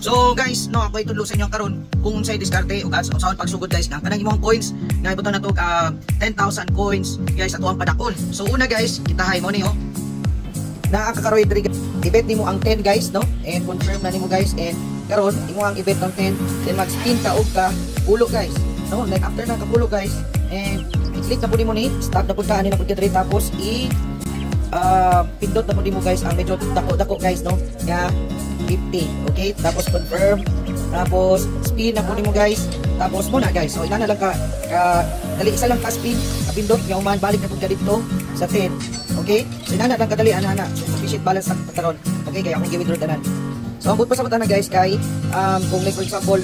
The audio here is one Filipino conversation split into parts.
So guys, no, ako itudlo sa inyo karon kung unsay diskarte ug unsaon pagsugod guys ng kanang imong coins nga ibuton na to 10,000 coins guys ato ang padakon. So una guys, kitahay mo ni na kakaroy diri i-bet nimo ang 10 guys, no, and confirm na nimo guys, and karon imo ang i-bet ng 10, then mag-spin ka og ka pulo guys, no, like after na kapulo guys, and i-click na po nimo ni stop na pud ka ani na pud diri, tapos pindot na po nimo guys ang medyo dako guys, no, nga 50. Okay, tapos confirm, tapos spin na po nimo guys, tapos muna guys. So ina na lang ka dali isa lang ka spin, kapindot nga uman balik na pud ka dito sa 10. Okay, so ina na lang kadali ana so sufficient balance sa karon. Okay, kaya akong gi-withdraw tanan. So ang pa sa mata na guys kay kung like for example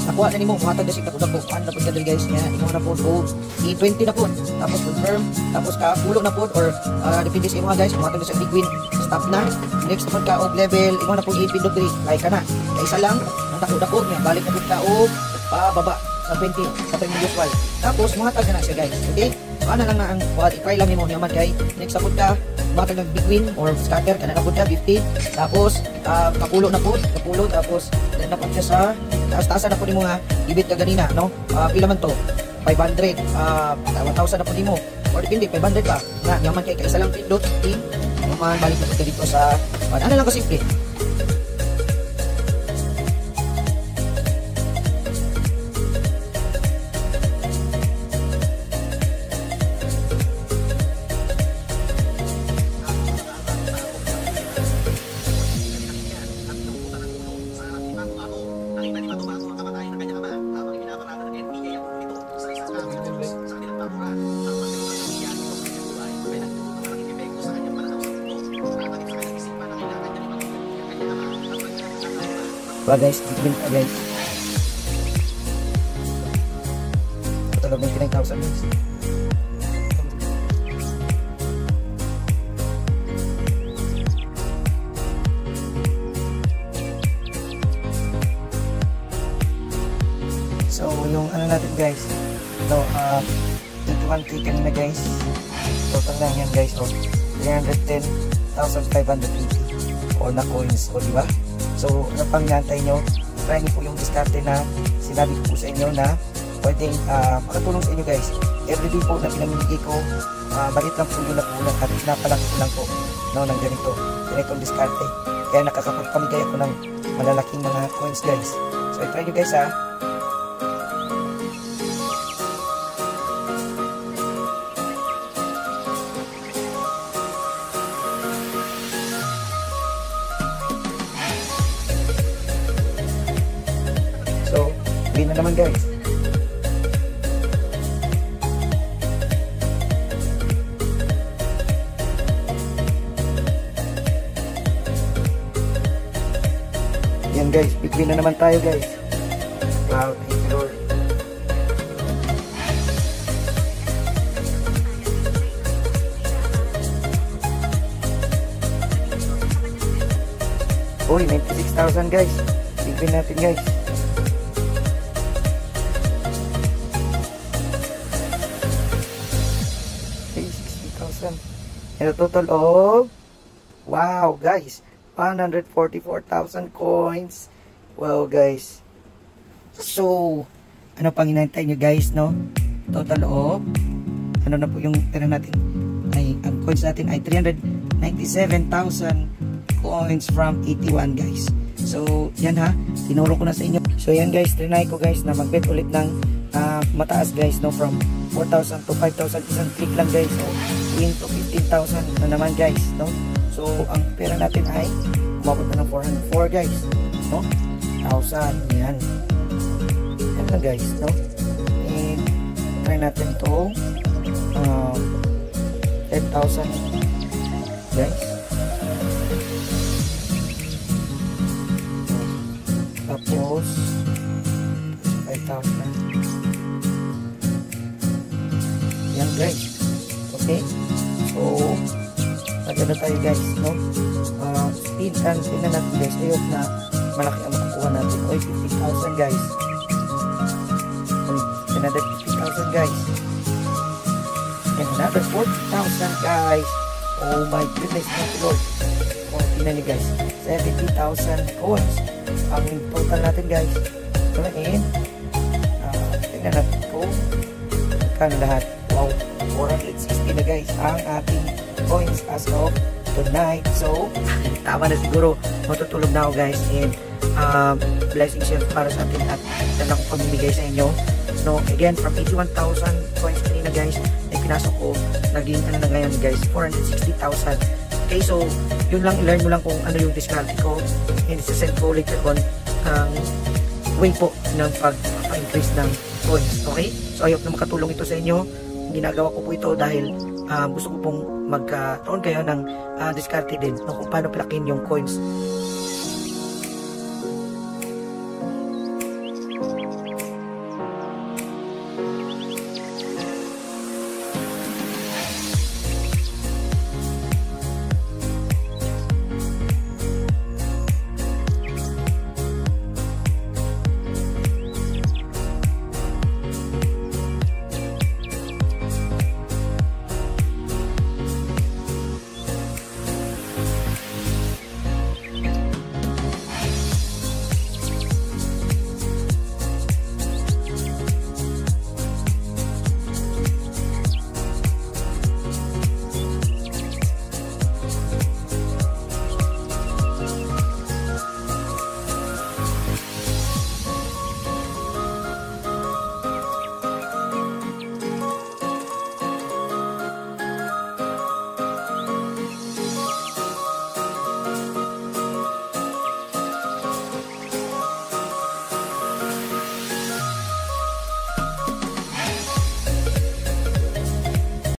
nakuha na nimo muhatag na si dako ano na pud ka diri guys, nga imo na pud o i-20 na pud, tapos confirm, tapos ka pulo na pud, or depende sa imo guys, muhatag na sa big win, stop na. Next naman ka og level, imo na pud i-pindot diri, like kana. Kay isa lang ang dako niya, balik na pud ka og pababa sa 20 sa premium usual. Tapos muhatag na siya guys. Okay? So ana lang na ang i-try lang nimo niya man kay next na pud ka muhatag ng big win or scatter kana na pud ka 50. Tapos kapulo na pud, tapos na pud ka sa taas-taasan na pud nimo nga ibit ka ganina, no? Pila man to? 500, 1,000 na pud nimo. Or depende 500 pa. Na yaman kay isa lang pindot, man balik na pud dito sa ano lang ka simple. Guys, bigyan ka guys. Total of 99,000 guys. So yung ano natin guys, no, 21k kanina guys. Total lang yan guys, 310,580 o na coins, o diba? So, ano pang nantay nyo? Try nyo po yung diskarte na sinabi ko sa inyo na pwedeng makatulong sa inyo guys. Everyday po na pinamimigay ko, balit lang po yung nakulang at pinapalaki ko lang po, no, ng ganitong diskarte. Kaya nakakapagpamigay ako ng malalaking mga coins guys. So, try nyo guys ha. So, green na naman guys. Yan guys, big green na naman tayo guys. Wow, thank you Lord. Uy, 96,000 guys. Big green natin guys. And a total of, wow guys, 144,000 coins. Wow guys. So, ano pang inantay nyo guys, no? Total of, ano na po yung pera natin, ay, ang coins natin ay 397,000 coins from 81 guys. So, yan ha, tinuro ko na sa inyo. So, yan guys, trinay ko guys na mag-bet ulit ng mataas guys, no? From 4,000 to 5,000, isang click lang guys. So, win to 15,000 na naman guys, no? So, ang pera natin ay umabot na ng 404 guys, no? 1,000, yan. Yan lang guys, no? And, try natin to 10,000 guys. Tapos 5,000. Yan guys. Okay? So, maganda tayo guys, no? Speed and speed na natin guys. Ayok na malaki ang makukuha natin. Oy, 50,000 guys. Another 50,000 guys. And another 40,000 guys. Oh my goodness, thank you Lord. Oh, tingnan niyo guys. 70,000 coins. ang total natin guys. So, and tignan natin po. Magkano lahat? Wow, 460 na guys ang ating coins as of tonight. So, tama na siguro. Matutulog na ako guys. And blessings yan para sa atin at yan ako pamimigay sa inyo. No, again, from 81,000 coins kanina guys, ay pinasok ko, naging ano na ngayon guys, 460,000. Okay, so yun lang, learn mo lang kung ano yung discard ko, and isa-send ko later on ang way po ng pag-increase ng coins. Okay, so ayok na makatulong ito sa inyo. Ginagawa ko po ito dahil gusto ko pong magkaroon kayo ng discard din no, kung paano palakin yung coins